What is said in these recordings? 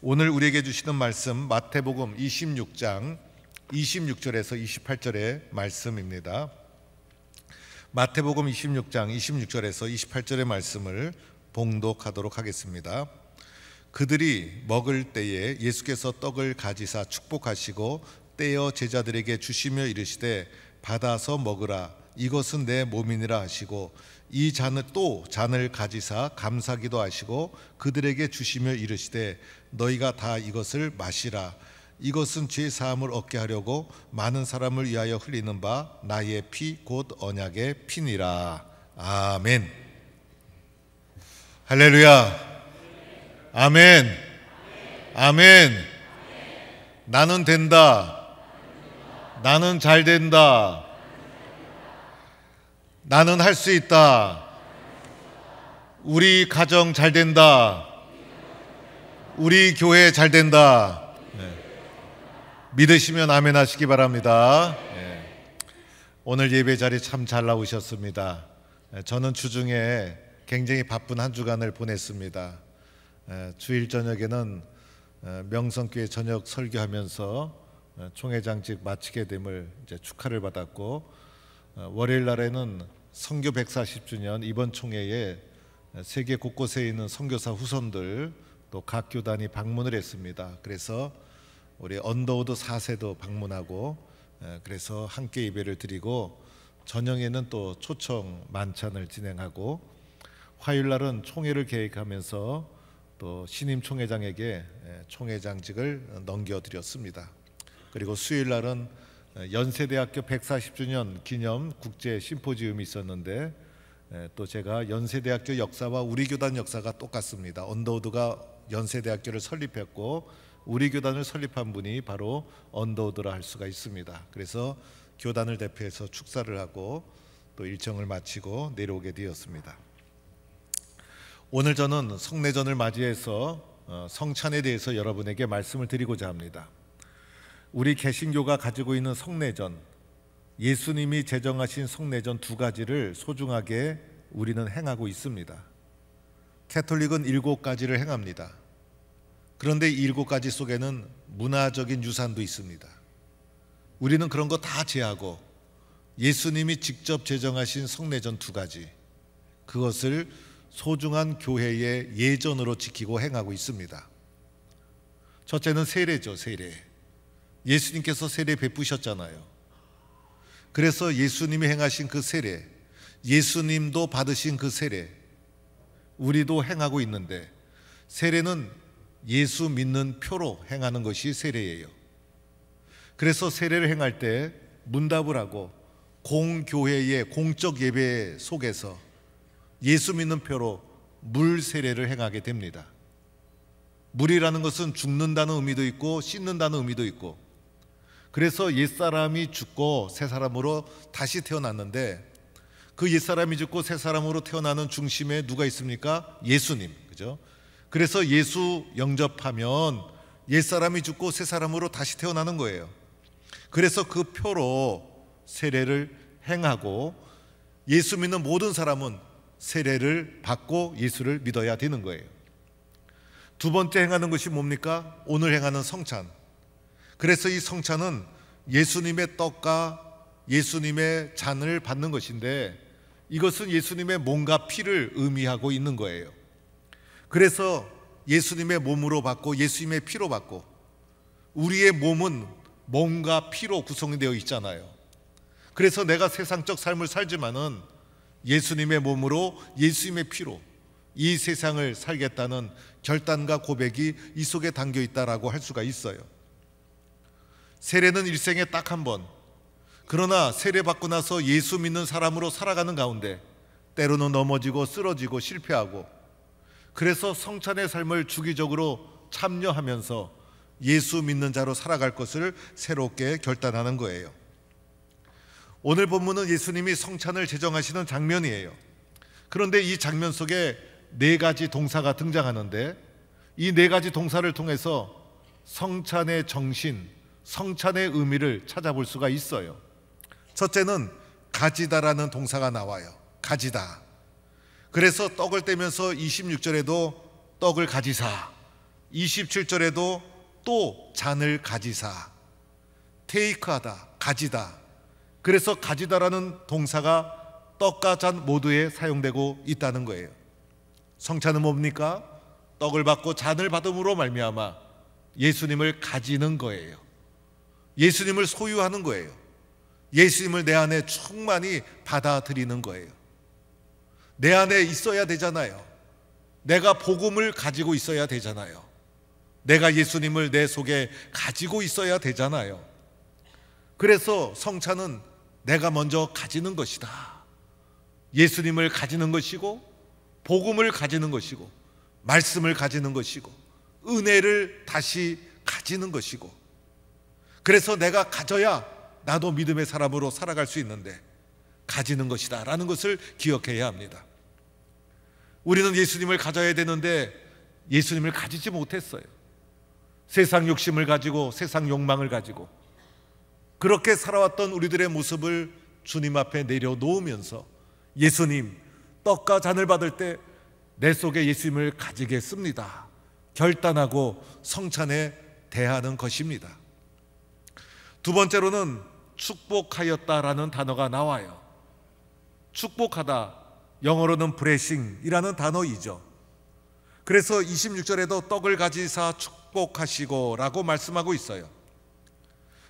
오늘 우리에게 주시는 말씀 마태복음 26장 26절에서 28절의 말씀입니다. 마태복음 26장 26절에서 28절의 말씀을 봉독하도록 하겠습니다. 그들이 먹을 때에 예수께서 떡을 가지사 축복하시고 떼어 제자들에게 주시며 이르시되 받아서 먹으라, 이것은 내 몸이니라 하시고 이 잔을 가지사 감사기도 하시고 그들에게 주시며 이르시되 너희가 다 이것을 마시라, 이것은 죄 사함을 얻게 하려고 많은 사람을 위하여 흘리는 바 나의 피 곧 언약의 피니라. 아멘. 할렐루야. 아멘. 아멘. 나는 된다. 나는 잘 된다. 나는 할 수 있다. 우리 가정 잘 된다. 우리 교회 잘 된다. 믿으시면 아멘 하시기 바랍니다. 오늘 예배 자리 참 잘 나오셨습니다. 저는 주중에 굉장히 바쁜 한 주간을 보냈습니다. 주일 저녁에는 명성교회 저녁 설교하면서 총회장직 마치게 됨을 이제 축하를 받았고, 월요일 날에는 선교 140주년 이번 총회에 세계 곳곳에 있는 선교사 후손들 또 각 교단이 방문을 했습니다. 그래서 우리 언더우드 4세도 방문하고 그래서 함께 예배를 드리고, 저녁에는 또 초청 만찬을 진행하고, 화요일 날은 총회를 계획하면서 또 신임 총회장에게 총회장직을 넘겨드렸습니다. 그리고 수요일 날은 연세대학교 140주년 기념 국제 심포지움이 있었는데, 또 제가 연세대학교 역사와 우리 교단 역사가 똑같습니다. 언더우드가 연세대학교를 설립했고 우리 교단을 설립한 분이 바로 언더우드라 할 수가 있습니다. 그래서 교단을 대표해서 축사를 하고 또 일정을 마치고 내려오게 되었습니다. 오늘 저는 성례전을 맞이해서 성찬에 대해서 여러분에게 말씀을 드리고자 합니다. 우리 개신교가 가지고 있는 성례전, 예수님이 제정하신 성례전 두 가지를 소중하게 우리는 행하고 있습니다. 캐톨릭은 7가지를 행합니다. 그런데 이 7가지 속에는 문화적인 유산도 있습니다. 우리는 그런 거 다 제하고 예수님이 직접 제정하신 성례전 두 가지, 그것을 소중한 교회의 예전으로 지키고 행하고 있습니다. 첫째는 세례죠. 세례. 예수님께서 세례 베푸셨잖아요. 그래서 예수님이 행하신 그 세례, 예수님도 받으신 그 세례, 우리도 행하고 있는데, 세례는 예수 믿는 표로 행하는 것이 세례예요. 그래서 세례를 행할 때 문답을 하고 공교회의 공적 예배 속에서 예수 믿는 표로 물 세례를 행하게 됩니다. 물이라는 것은 죽는다는 의미도 있고 씻는다는 의미도 있고, 그래서 옛사람이 죽고 새 사람으로 다시 태어났는데, 그 옛사람이 죽고 새 사람으로 태어나는 중심에 누가 있습니까? 예수님, 그죠? 그래서 예수 영접하면 옛사람이 죽고 새 사람으로 다시 태어나는 거예요. 그래서 그 표로 세례를 행하고, 예수 믿는 모든 사람은 세례를 받고 예수를 믿어야 되는 거예요. 두 번째 행하는 것이 뭡니까? 오늘 행하는 성찬. 그래서 이 성찬은 예수님의 떡과 예수님의 잔을 받는 것인데, 이것은 예수님의 몸과 피를 의미하고 있는 거예요. 그래서 예수님의 몸으로 받고 예수님의 피로 받고, 우리의 몸은 몸과 피로 구성되어 있잖아요. 그래서 내가 세상적 삶을 살지만은 예수님의 몸으로 예수님의 피로 이 세상을 살겠다는 결단과 고백이 이 속에 담겨 있다라고 할 수가 있어요. 세례는 일생에 딱 한 번, 그러나 세례 받고 나서 예수 믿는 사람으로 살아가는 가운데 때로는 넘어지고 쓰러지고 실패하고, 그래서 성찬의 삶을 주기적으로 참여하면서 예수 믿는 자로 살아갈 것을 새롭게 결단하는 거예요. 오늘 본문은 예수님이 성찬을 제정하시는 장면이에요. 그런데 이 장면 속에 4가지 동사가 등장하는데, 이 4가지 동사를 통해서 성찬의 정신, 성찬의 의미를 찾아볼 수가 있어요. 첫째는 가지다라는 동사가 나와요. 가지다. 그래서 떡을 떼면서 26절에도 떡을 가지사, 27절에도 또 잔을 가지사, 테이크하다, 가지다. 그래서 가지다라는 동사가 떡과 잔 모두에 사용되고 있다는 거예요. 성찬은 뭡니까? 떡을 받고 잔을 받음으로 말미암아 예수님을 가지는 거예요. 예수님을 소유하는 거예요. 예수님을 내 안에 충만히 받아들이는 거예요. 내 안에 있어야 되잖아요. 내가 복음을 가지고 있어야 되잖아요. 내가 예수님을 내 속에 가지고 있어야 되잖아요. 그래서 성찬은 내가 먼저 가지는 것이다. 예수님을 가지는 것이고, 복음을 가지는 것이고, 말씀을 가지는 것이고, 은혜를 다시 가지는 것이고, 그래서 내가 가져야 나도 믿음의 사람으로 살아갈 수 있는데 가지는 것이다 라는 것을 기억해야 합니다. 우리는 예수님을 가져야 되는데 예수님을 가지지 못했어요. 세상 욕심을 가지고, 세상 욕망을 가지고 그렇게 살아왔던 우리들의 모습을 주님 앞에 내려놓으면서 예수님, 떡과 잔을 받을 때 내 속에 예수님을 가지겠습니다 결단하고 성찬에 대하는 것입니다. 두 번째로는 축복하였다라는 단어가 나와요. 축복하다, 영어로는 blessing이라는 단어이죠. 그래서 26절에도 떡을 가지사 축복하시고 라고 말씀하고 있어요.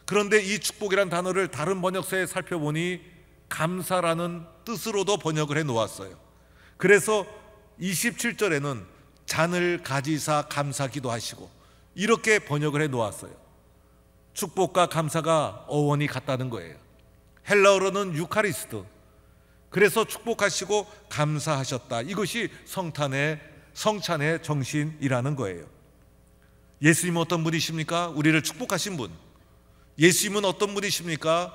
그런데 이 축복이란 단어를 다른 번역서에 살펴보니 감사라는 뜻으로도 번역을 해 놓았어요. 그래서 27절에는 잔을 가지사 감사 기도하시고 이렇게 번역을 해 놓았어요. 축복과 감사가 어원이 같다는 거예요. 헬라어로는 유카리스트, 그래서 축복하시고 감사하셨다. 이것이 성찬의 정신이라는 거예요. 예수님은 어떤 분이십니까? 우리를 축복하신 분. 예수님은 어떤 분이십니까?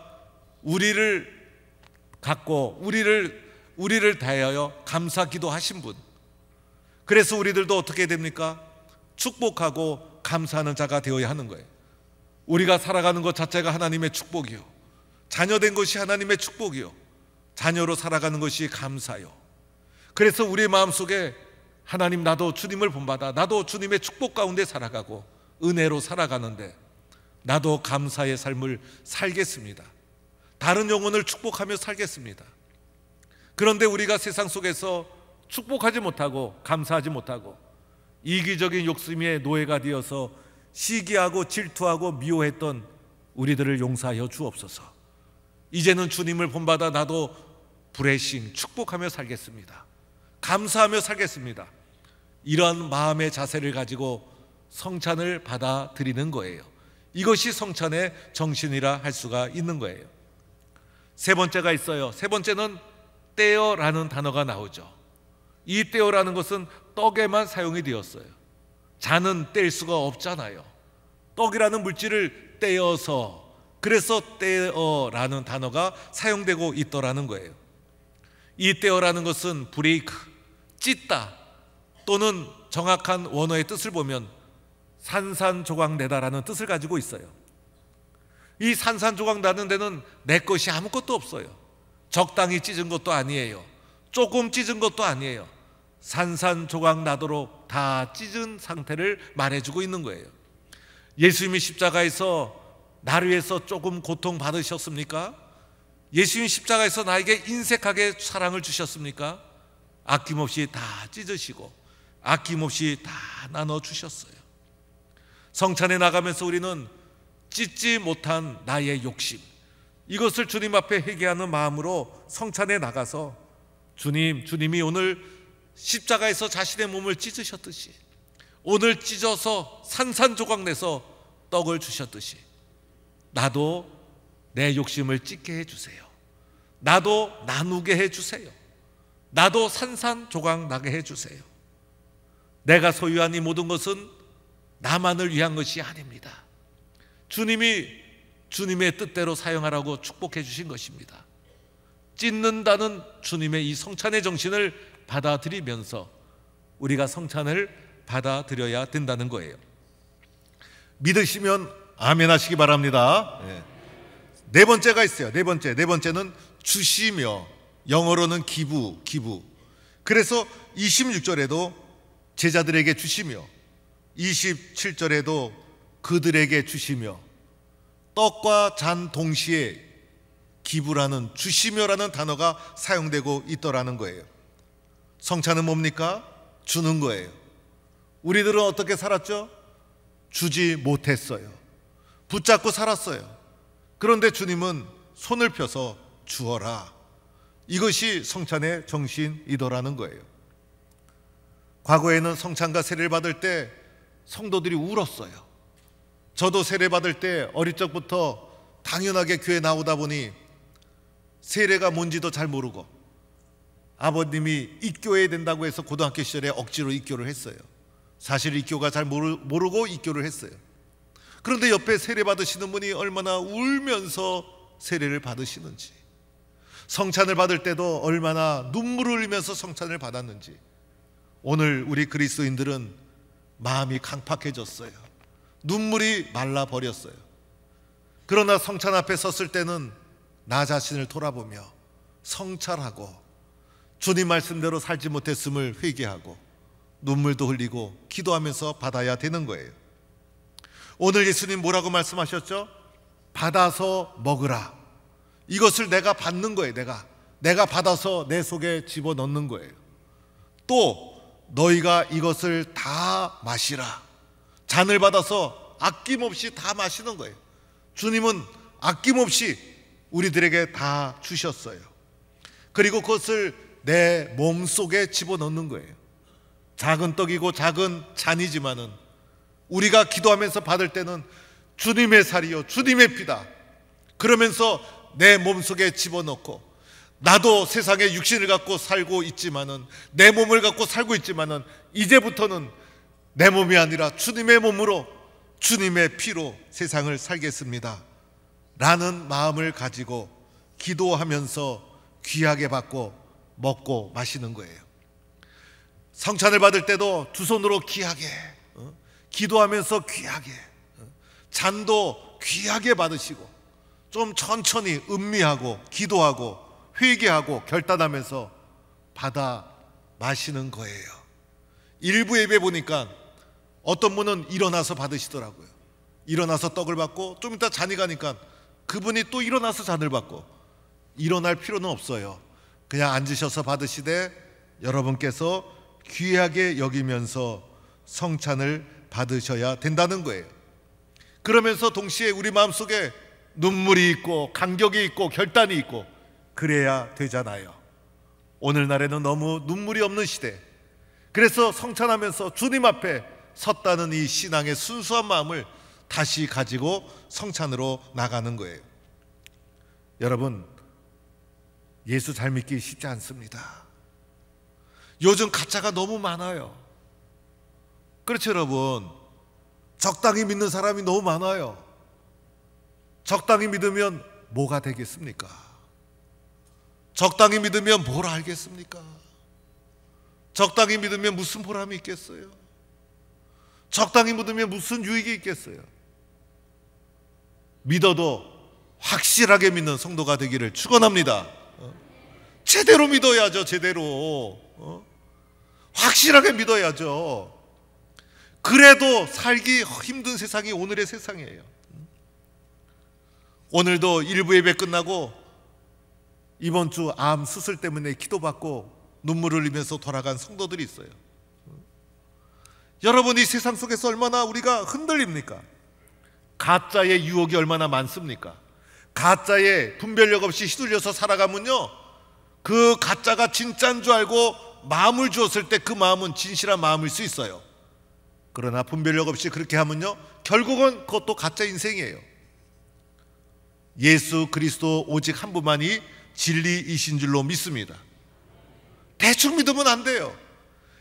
우리를 갖고 우리를 대하여 감사 기도하신 분. 그래서 우리들도 어떻게 됩니까? 축복하고 감사하는 자가 되어야 하는 거예요. 우리가 살아가는 것 자체가 하나님의 축복이요, 자녀된 것이 하나님의 축복이요, 자녀로 살아가는 것이 감사요. 그래서 우리의 마음속에 하나님, 나도 주님을 본받아, 나도 주님의 축복 가운데 살아가고 은혜로 살아가는데 나도 감사의 삶을 살겠습니다. 다른 영혼을 축복하며 살겠습니다. 그런데 우리가 세상 속에서 축복하지 못하고 감사하지 못하고 이기적인 욕심의 노예가 되어서 시기하고 질투하고 미워했던 우리들을 용서하여 주옵소서. 이제는 주님을 본받아 나도 브레싱, 축복하며 살겠습니다. 감사하며 살겠습니다. 이러한 마음의 자세를 가지고 성찬을 받아들이는 거예요. 이것이 성찬의 정신이라 할 수가 있는 거예요. 세 번째가 있어요. 세 번째는 떼어라는 단어가 나오죠. 이 떼어라는 것은 떡에만 사용이 되었어요. 잔은 뗄 수가 없잖아요. 떡이라는 물질을 떼어서, 그래서 떼어라는 단어가 사용되고 있더라는 거예요. 이 떼어라는 것은 브레이크, 찢다, 또는 정확한 원어의 뜻을 보면 산산조각 내다라는 뜻을 가지고 있어요. 이 산산조각 나는 데는 내 것이 아무것도 없어요. 적당히 찢은 것도 아니에요, 조금 찢은 것도 아니에요. 산산조각 나도록 다 찢은 상태를 말해주고 있는 거예요. 예수님이 십자가에서 나를 위해서 조금 고통 받으셨습니까? 예수님 십자가에서 나에게 인색하게 사랑을 주셨습니까? 아낌없이 다 찢으시고 아낌없이 다 나눠주셨어요. 성찬에 나가면서 우리는 찢지 못한 나의 욕심, 이것을 주님 앞에 회개하는 마음으로 성찬에 나가서 주님이 오늘 십자가에서 자신의 몸을 찢으셨듯이, 오늘 찢어서 산산조각 내서 떡을 주셨듯이 나도 내 욕심을 찢게 해주세요. 나도 나누게 해주세요. 나도 산산조각 나게 해주세요. 내가 소유한 이 모든 것은 나만을 위한 것이 아닙니다. 주님이 주님의 뜻대로 사용하라고 축복해 주신 것입니다. 찢는다는 주님의 이 성찬의 정신을 받아들이면서 우리가 성찬을 받아들여야 된다는 거예요. 믿으시면 아멘 하시기 바랍니다. 네 번째가 있어요. 네 번째는 주시며, 영어로는 기부. 그래서 26절에도 제자들에게 주시며 27절에도 그들에게 주시며 떡과 잔 동시에 기부라는 주시며라는 단어가 사용되고 있더라는 거예요. 성찬은 뭡니까? 주는 거예요. 우리들은 어떻게 살았죠? 주지 못했어요. 붙잡고 살았어요. 그런데 주님은 손을 펴서 주어라. 이것이 성찬의 정신이더라는 거예요. 과거에는 성찬과 세례를 받을 때 성도들이 울었어요. 저도 세례 받을 때 어릴 적부터 당연하게 교회 나오다 보니 세례가 뭔지도 잘 모르고 아버님이 입교해야 된다고 해서 고등학교 시절에 억지로 입교를 했어요. 사실 입교가 잘 모르고 입교를 했어요. 그런데 옆에 세례 받으시는 분이 얼마나 울면서 세례를 받으시는지, 성찬을 받을 때도 얼마나 눈물을 흘리면서 성찬을 받았는지, 오늘 우리 그리스도인들은 마음이 강팍해졌어요. 눈물이 말라버렸어요. 그러나 성찬 앞에 섰을 때는 나 자신을 돌아보며 성찰하고 주님 말씀대로 살지 못했음을 회개하고 눈물도 흘리고 기도하면서 받아야 되는 거예요. 오늘 예수님 뭐라고 말씀하셨죠? 받아서 먹으라. 이것을 내가 받는 거예요. 내가 받아서 내 속에 집어넣는 거예요. 또 너희가 이것을 다 마시라. 잔을 받아서 아낌없이 다 마시는 거예요. 주님은 아낌없이 우리들에게 다 주셨어요. 그리고 그것을 내 몸속에 집어넣는 거예요. 작은 떡이고 작은 잔이지만은 우리가 기도하면서 받을 때는 주님의 살이요 주님의 피다 그러면서 내 몸속에 집어넣고, 나도 세상에 육신을 갖고 살고 있지만은, 내 몸을 갖고 살고 있지만은 이제부터는 내 몸이 아니라 주님의 몸으로 주님의 피로 세상을 살겠습니다 라는 마음을 가지고 기도하면서 귀하게 받고 먹고 마시는 거예요. 성찬을 받을 때도 두 손으로 귀하게, 기도하면서 귀하게, 잔도 귀하게 받으시고 좀 천천히 음미하고 기도하고 회개하고 결단하면서 받아 마시는 거예요. 일부 예배 보니까 어떤 분은 일어나서 받으시더라고요. 일어나서 떡을 받고 좀 이따 잔이 가니까 그분이 또 일어나서 잔을 받고, 일어날 필요는 없어요. 그냥 앉으셔서 받으시되 여러분께서 귀하게 여기면서 성찬을 받으셔야 된다는 거예요. 그러면서 동시에 우리 마음속에 눈물이 있고 감격이 있고 결단이 있고 그래야 되잖아요. 오늘날에는 너무 눈물이 없는 시대. 그래서 성찬하면서 주님 앞에 섰다는 이 신앙의 순수한 마음을 다시 가지고 성찬으로 나가는 거예요. 여러분, 예수 잘 믿기 쉽지 않습니다. 요즘 가짜가 너무 많아요. 그렇죠 여러분? 적당히 믿는 사람이 너무 많아요. 적당히 믿으면 뭐가 되겠습니까? 적당히 믿으면 뭘 알겠습니까? 적당히 믿으면 무슨 보람이 있겠어요? 적당히 믿으면 무슨 유익이 있겠어요? 믿어도 확실하게 믿는 성도가 되기를 축원합니다. 제대로 믿어야죠. 제대로 확실하게 믿어야죠. 그래도 살기 힘든 세상이 오늘의 세상이에요. 오늘도 일부 예배 끝나고 이번 주 암 수술 때문에 기도받고 눈물을 흘리면서 돌아간 성도들이 있어요. 여러분, 이 세상 속에서 얼마나 우리가 흔들립니까? 가짜의 유혹이 얼마나 많습니까? 가짜에 분별력 없이 휘둘려서 살아가면요, 그 가짜가 진짜인 줄 알고 마음을 주었을 때 그 마음은 진실한 마음일 수 있어요. 그러나 분별력 없이 그렇게 하면요, 결국은 그것도 가짜 인생이에요. 예수 그리스도 오직 한 분만이 진리이신 줄로 믿습니다. 대충 믿으면 안 돼요.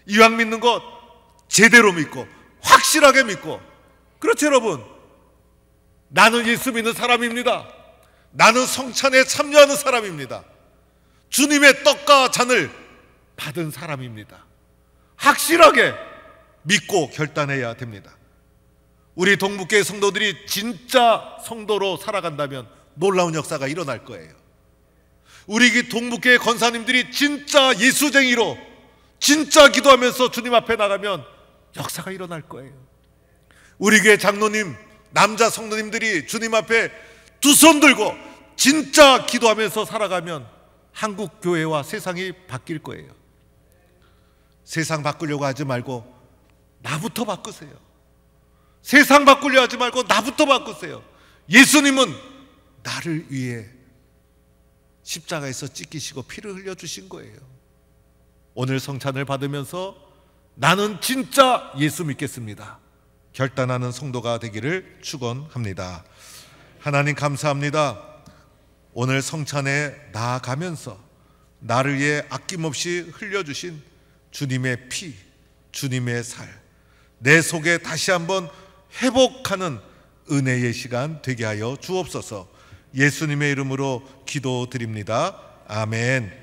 이왕 믿는 것 제대로 믿고 확실하게 믿고. 그렇죠 여러분? 나는 예수 믿는 사람입니다. 나는 성찬에 참여하는 사람입니다. 주님의 떡과 잔을 받은 사람입니다. 확실하게 믿고 결단해야 됩니다. 우리 동북교회 성도들이 진짜 성도로 살아간다면 놀라운 역사가 일어날 거예요. 우리 동북교회 권사님들이 진짜 예수쟁이로 진짜 기도하면서 주님 앞에 나가면 역사가 일어날 거예요. 우리 교회 장로님, 남자 성도님들이 주님 앞에 두 손 들고 진짜 기도하면서 살아가면 한국 교회와 세상이 바뀔 거예요. 세상 바꾸려고 하지 말고 나부터 바꾸세요. 세상 바꾸려 하지 말고 나부터 바꾸세요. 예수님은 나를 위해 십자가에서 찢기시고 피를 흘려주신 거예요. 오늘 성찬을 받으면서 나는 진짜 예수 믿겠습니다 결단하는 성도가 되기를 축원합니다. 하나님 감사합니다. 오늘 성찬에 나아가면서 나를 위해 아낌없이 흘려주신 주님의 피, 주님의 살, 내 속에 다시 한번 회복하는 은혜의 시간 되게 하여 주옵소서. 예수님의 이름으로 기도드립니다. 아멘.